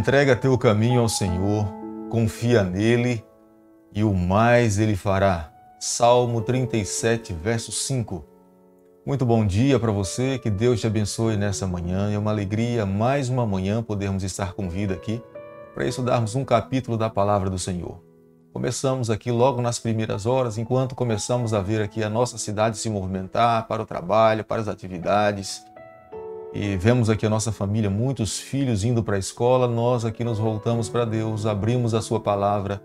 Entrega teu caminho ao Senhor, confia nele e o mais ele fará. Salmo 37, verso 5. Muito bom dia para você, que Deus te abençoe nessa manhã. É uma alegria, mais uma manhã, podermos estar com vida aqui para estudarmos um capítulo da Palavra do Senhor. Começamos aqui logo nas primeiras horas, enquanto começamos a ver aqui a nossa cidade se movimentar para o trabalho, para as atividades. E vemos aqui a nossa família, muitos filhos indo para a escola, nós aqui nos voltamos para Deus, abrimos a sua palavra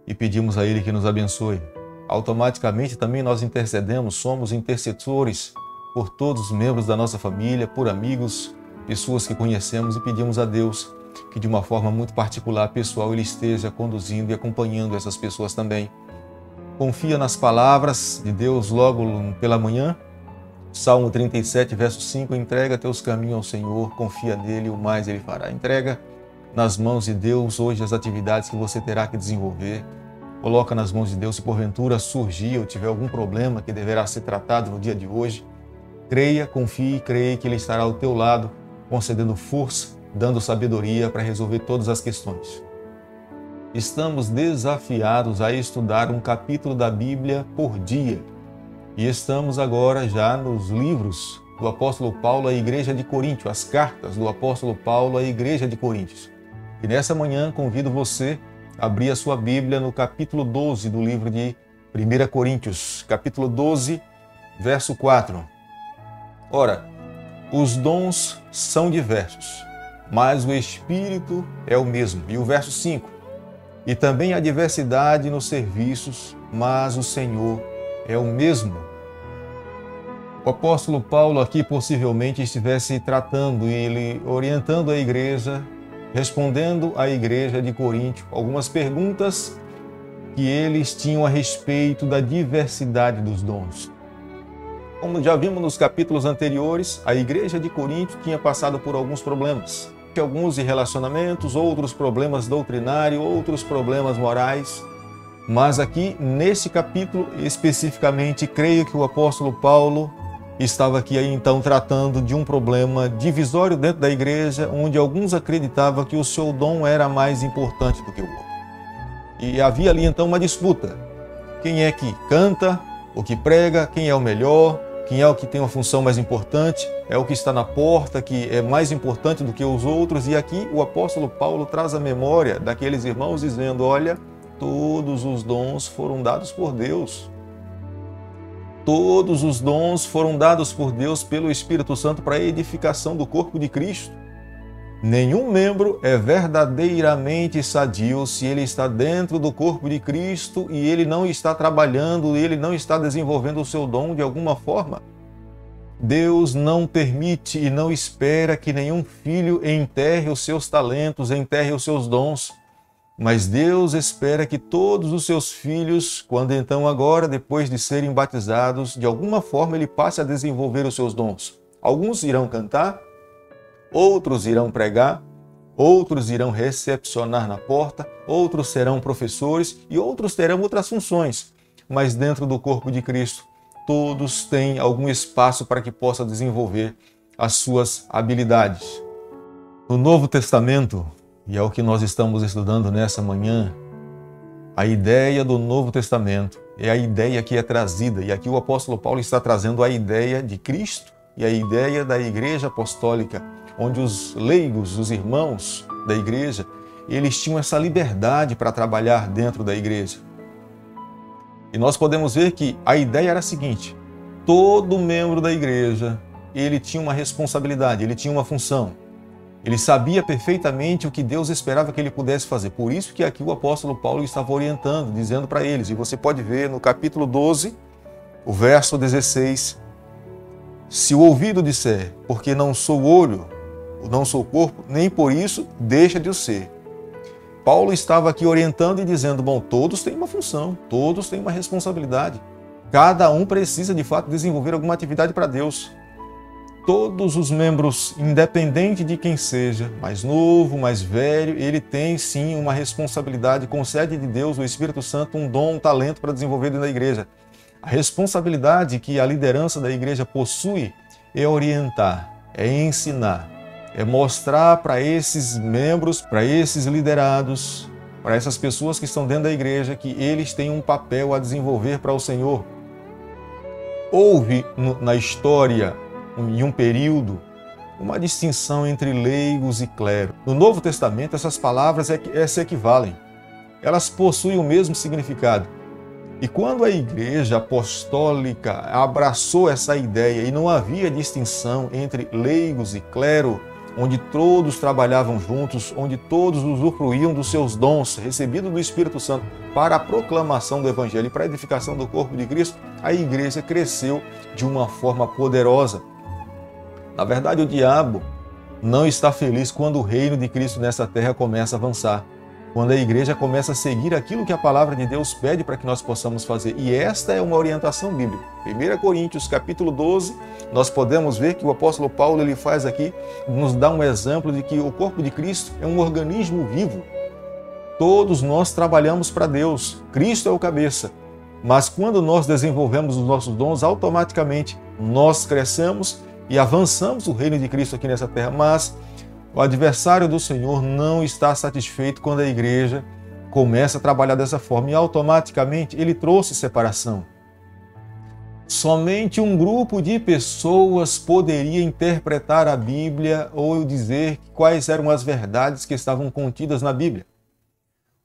e pedimos a Ele que nos abençoe. Automaticamente também nós intercedemos, somos intercessores por todos os membros da nossa família, por amigos, pessoas que conhecemos e pedimos a Deus que de uma forma muito particular, pessoal, Ele esteja conduzindo e acompanhando essas pessoas também. Confia nas palavras de Deus logo pela manhã. Salmo 37, verso 5, entrega teus caminhos ao Senhor, confia nele, o mais ele fará. Entrega nas mãos de Deus hoje as atividades que você terá que desenvolver. Coloca nas mãos de Deus, se porventura surgir ou tiver algum problema que deverá ser tratado no dia de hoje. Creia, confie, creia que Ele estará ao teu lado, concedendo força, dando sabedoria para resolver todas as questões. Estamos desafiados a estudar um capítulo da Bíblia por dia. E estamos agora já nos livros do apóstolo Paulo à igreja de Corinto, as cartas do apóstolo Paulo à igreja de Coríntios. E nessa manhã convido você a abrir a sua Bíblia no capítulo 12 do livro de 1 Coríntios, capítulo 12, verso 4. Ora, os dons são diversos, mas o Espírito é o mesmo. E o verso 5. E também há diversidade nos serviços, mas o Senhor é o mesmo. O apóstolo Paulo aqui possivelmente estivesse tratando e ele orientando a igreja, respondendo à igreja de Corinto algumas perguntas que eles tinham a respeito da diversidade dos dons. Como já vimos nos capítulos anteriores, a igreja de Corinto tinha passado por alguns problemas. Alguns de relacionamentos, outros problemas doutrinários, outros problemas morais. Mas aqui, nesse capítulo especificamente, creio que o apóstolo Paulo estava aqui então tratando de um problema divisório dentro da igreja, onde alguns acreditavam que o seu dom era mais importante do que o outro. E havia ali então uma disputa. Quem é que canta, o que prega, quem é o melhor, quem é o que tem uma função mais importante, é o que está na porta, que é mais importante do que os outros. E aqui o apóstolo Paulo traz a memória daqueles irmãos dizendo, olha, todos os dons foram dados por Deus. Todos os dons foram dados por Deus pelo Espírito Santo para a edificação do corpo de Cristo. Nenhum membro é verdadeiramente sadio se ele está dentro do corpo de Cristo e ele não está trabalhando, ele não está desenvolvendo o seu dom de alguma forma. Deus não permite e não espera que nenhum filho enterre os seus talentos, enterre os seus dons. Mas Deus espera que todos os seus filhos, quando então agora, depois de serem batizados, de alguma forma ele passe a desenvolver os seus dons. Alguns irão cantar, outros irão pregar, outros irão recepcionar na porta, outros serão professores e outros terão outras funções. Mas dentro do corpo de Cristo, todos têm algum espaço para que possa desenvolver as suas habilidades. No Novo Testamento, e é o que nós estamos estudando nessa manhã, a ideia do Novo Testamento é a ideia que é trazida, e aqui o apóstolo Paulo está trazendo a ideia de Cristo e a ideia da igreja apostólica, onde os leigos, os irmãos da igreja, eles tinham essa liberdade para trabalhar dentro da igreja. E nós podemos ver que a ideia era a seguinte, todo membro da igreja, ele tinha uma responsabilidade, ele tinha uma função. Ele sabia perfeitamente o que Deus esperava que ele pudesse fazer. Por isso que aqui o apóstolo Paulo estava orientando, dizendo para eles. E você pode ver no capítulo 12, o verso 16. Se o ouvido disser, porque não sou olho, não sou corpo, nem por isso deixa de o ser. Paulo estava aqui orientando e dizendo, bom, todos têm uma função, todos têm uma responsabilidade. Cada um precisa de fato desenvolver alguma atividade para Deus. Todos os membros, independente de quem seja, mais novo, mais velho, ele tem sim uma responsabilidade, concede de Deus, o Espírito Santo, um dom, um talento para desenvolver dentro da igreja. A responsabilidade que a liderança da igreja possui é orientar, é ensinar, é mostrar para esses membros, para esses liderados, para essas pessoas que estão dentro da igreja, que eles têm um papel a desenvolver para o Senhor. Houve na história, em um período, uma distinção entre leigos e clero. No Novo Testamento, essas palavras se equivalem. Elas possuem o mesmo significado. E quando a igreja apostólica abraçou essa ideia e não havia distinção entre leigos e clero, onde todos trabalhavam juntos, onde todos usufruíam dos seus dons recebidos do Espírito Santo para a proclamação do Evangelho e para a edificação do corpo de Cristo, a igreja cresceu de uma forma poderosa. Na verdade, o diabo não está feliz quando o reino de Cristo nessa terra começa a avançar, quando a igreja começa a seguir aquilo que a palavra de Deus pede para que nós possamos fazer. E esta é uma orientação bíblica. 1 Coríntios, capítulo 12, nós podemos ver que o apóstolo Paulo ele faz aqui, nos dá um exemplo de que o corpo de Cristo é um organismo vivo. Todos nós trabalhamos para Deus. Cristo é o cabeça. Mas quando nós desenvolvemos os nossos dons, automaticamente nós crescemos e avançamos o reino de Cristo aqui nessa terra. Mas o adversário do Senhor não está satisfeito quando a igreja começa a trabalhar dessa forma e automaticamente ele trouxe separação. Somente um grupo de pessoas poderia interpretar a Bíblia ou dizer quais eram as verdades que estavam contidas na Bíblia.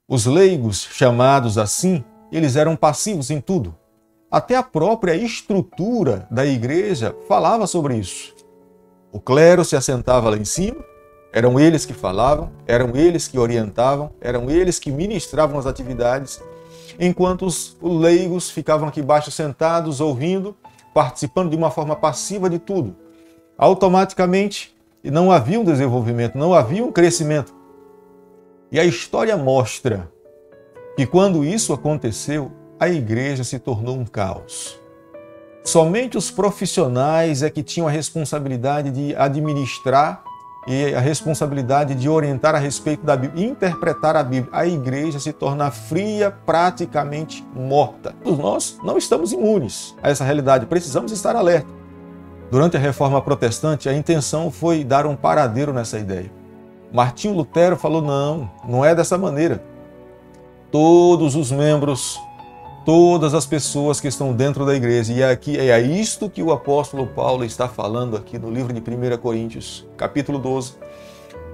Os leigos, chamados assim, eles eram passivos em tudo. Até a própria estrutura da igreja falava sobre isso. O clero se assentava lá em cima, eram eles que falavam, eram eles que orientavam, eram eles que ministravam as atividades, enquanto os leigos ficavam aqui embaixo sentados, ouvindo, participando de uma forma passiva de tudo. Automaticamente, não havia um desenvolvimento, não havia um crescimento. E a história mostra que quando isso aconteceu, a igreja se tornou um caos. Somente os profissionais é que tinham a responsabilidade de administrar e a responsabilidade de orientar a respeito da Bíblia, interpretar a Bíblia. A igreja se torna fria, praticamente morta. Nós não estamos imunes a essa realidade, precisamos estar alerta. Durante a Reforma Protestante, a intenção foi dar um paradeiro nessa ideia. Martinho Lutero falou, não é dessa maneira. Todos os membros, todas as pessoas que estão dentro da igreja, e aqui é isto que o apóstolo Paulo está falando aqui no livro de 1 Coríntios, capítulo 12.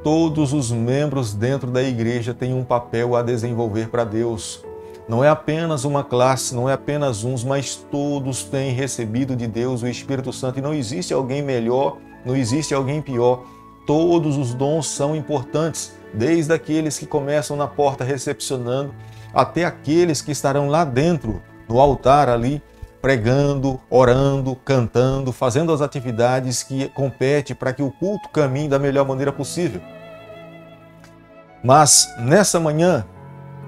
Todos os membros dentro da igreja têm um papel a desenvolver para Deus. Não é apenas uma classe, não é apenas uns, mas todos têm recebido de Deus o Espírito Santo. E não existe alguém melhor, não existe alguém pior. Todos os dons são importantes, desde aqueles que começam na porta recepcionando, até aqueles que estarão lá dentro, no altar ali, pregando, orando, cantando, fazendo as atividades que competem para que o culto caminhe da melhor maneira possível. Mas, nessa manhã,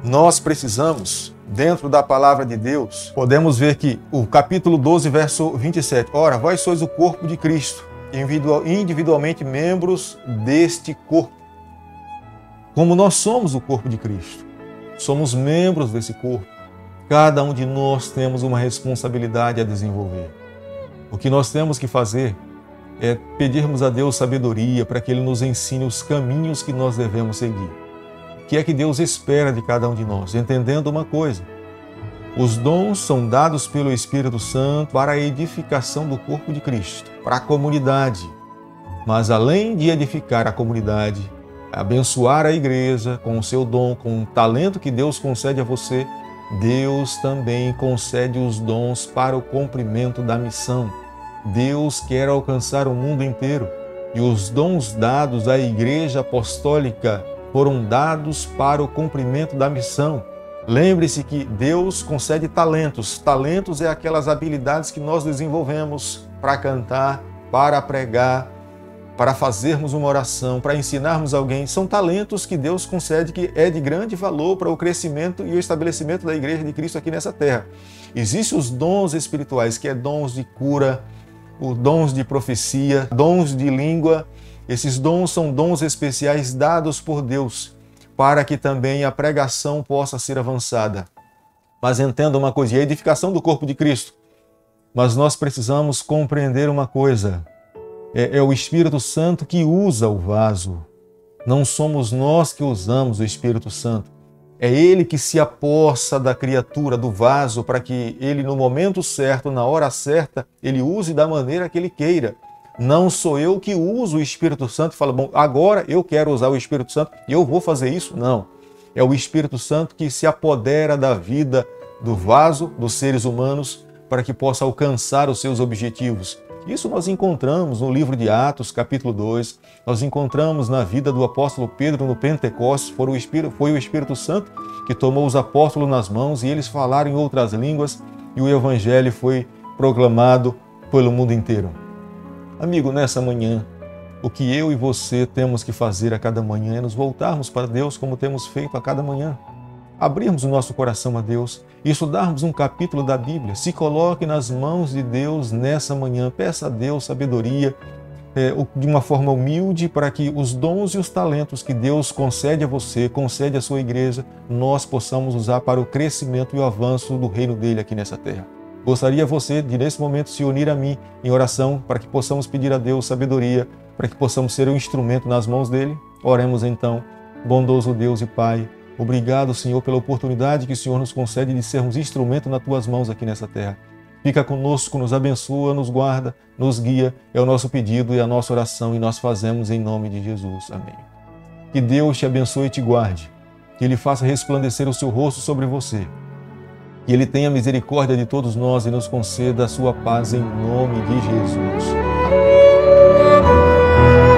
nós precisamos, dentro da palavra de Deus, podemos ver que o capítulo 12, verso 27, ora, vós sois o corpo de Cristo, individualmente membros deste corpo. Como nós somos o corpo de Cristo, somos membros desse corpo, cada um de nós temos uma responsabilidade a desenvolver. O que nós temos que fazer é pedirmos a Deus sabedoria para que Ele nos ensine os caminhos que nós devemos seguir. O que é que Deus espera de cada um de nós? Entendendo uma coisa, os dons são dados pelo Espírito Santo para a edificação do corpo de Cristo, para a comunidade. Mas além de edificar a comunidade, abençoar a igreja com o seu dom, com o talento que Deus concede a você, Deus também concede os dons para o cumprimento da missão. Deus quer alcançar o mundo inteiro e os dons dados à Igreja Apostólica foram dados para o cumprimento da missão. Lembre-se que Deus concede talentos. Talentos é aquelas habilidades que nós desenvolvemos para cantar, para pregar, para fazermos uma oração, para ensinarmos alguém. São talentos que Deus concede, que é de grande valor para o crescimento e o estabelecimento da Igreja de Cristo aqui nessa terra. Existem os dons espirituais, que é dons de cura, os dons de profecia, dons de língua. Esses dons são dons especiais dados por Deus, para que também a pregação possa ser avançada. Mas entenda uma coisa, e a edificação do corpo de Cristo. Mas nós precisamos compreender uma coisa. É o Espírito Santo que usa o vaso. Não somos nós que usamos o Espírito Santo. É Ele que se apossa da criatura, do vaso, para que Ele, no momento certo, na hora certa, Ele use da maneira que Ele queira. Não sou eu que uso o Espírito Santo e falo, bom, agora eu quero usar o Espírito Santo e eu vou fazer isso. Não. É o Espírito Santo que se apodera da vida do vaso, dos seres humanos, para que possa alcançar os seus objetivos. Isso nós encontramos no livro de Atos, capítulo 2, nós encontramos na vida do apóstolo Pedro no Pentecostes, foi o Espírito Santo que tomou os apóstolos nas mãos e eles falaram em outras línguas e o Evangelho foi proclamado pelo mundo inteiro. Amigo, nessa manhã, o que eu e você temos que fazer a cada manhã é nos voltarmos para Deus como temos feito a cada manhã. Abrirmos o nosso coração a Deus e estudarmos um capítulo da Bíblia. Se coloque nas mãos de Deus nessa manhã. Peça a Deus sabedoria de uma forma humilde para que os dons e os talentos que Deus concede a você, concede à sua igreja, nós possamos usar para o crescimento e o avanço do reino dele aqui nessa terra. Gostaria você de, nesse momento, se unir a mim em oração para que possamos pedir a Deus sabedoria, para que possamos ser um instrumento nas mãos dele? Oremos então. Bondoso Deus e Pai, obrigado, Senhor, pela oportunidade que o Senhor nos concede de sermos instrumento nas Tuas mãos aqui nessa terra. Fica conosco, nos abençoa, nos guarda, nos guia. É o nosso pedido e a nossa oração e nós fazemos em nome de Jesus. Amém. Que Deus te abençoe e te guarde. Que Ele faça resplandecer o seu rosto sobre você. Que Ele tenha misericórdia de todos nós e nos conceda a sua paz em nome de Jesus. Amém.